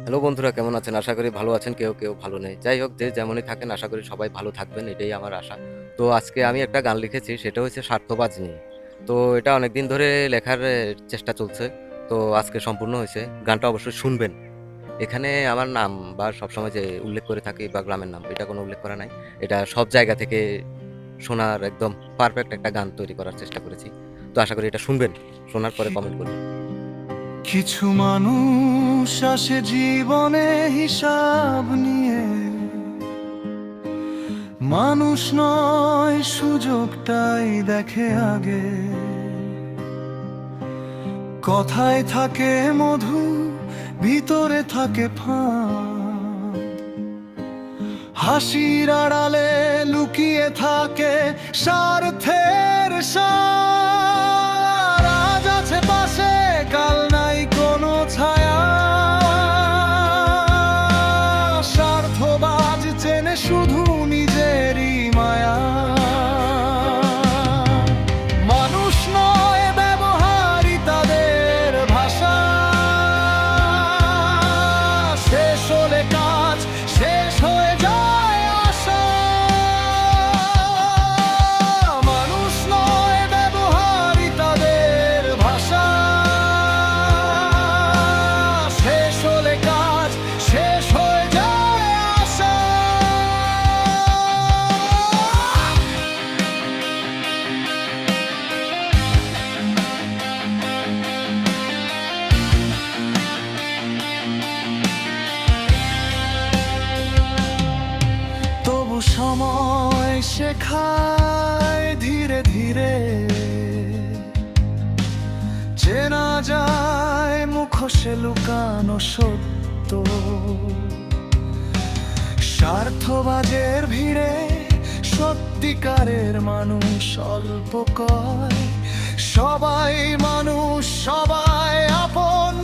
Hello বন্ধুরা, কেমন আছেন? আশা করি ভালো আছেন। কেউ কেউ ভালো নেই। যাই হোক, যে যেমনই থাকেন আশা করি সবাই ভালো থাকবেন, এটাই আমার আশা। তো আজকে আমি একটা গান লিখেছি, সেটা হচ্ছে স্বার্থবাজ নিয়ে। তো এটা অনেকদিন ধরে লেখার চেষ্টা চলছে। তো আজকে সম্পূর্ণ হয়েছে। গানটা অবশ্যই শুনবেন। এখানে আমার নাম বা সবসময় যে উল্লেখ করে থাকি বা গ্রামের নাম, এটা কোনো উল্লেখ করা নাই। এটা সব জায়গা থেকে শোনার একদম পারফেক্ট একটা গান তৈরি করার চেষ্টা করেছি। তো আশা করি এটা শুনবেন, শোনার পরে কমেন্ট করবেন। কিছু মানুষ আসে জীবনে হিসাব নিয়ে, মানুষ নয় সুযোগটাই দেখে আগে। কথায় থাকে মধু, ভিতরে থাকে ফাঁদ, হাসির আড়ালে লুকিয়ে থাকে স্বার্থের সার। আজ আছে পাশে, কাল নাই কোনো ছায়া। স্বার্থবাজ চেনে শুধু নিজেরই মায়া। মানুষ নয় ব্যবহারই তাদের ভাষা। শেষ হলে কাজ, শেষ হয়ে যায় আশা। মানুষ নয় ব্যবহারই তাদের ভাষা। শেষ হলে কাজ, শেষ হয়ে যায় আশা। তবু সময় শেখায় ধীরে ধীরে, চেনা যায় মুখোশে লুকানো সত্য। স্বার্থবাজের ভিড়ে সত্যিকারের মানুষ অল্প কয়। সবাই মানুষ, সবাই আপন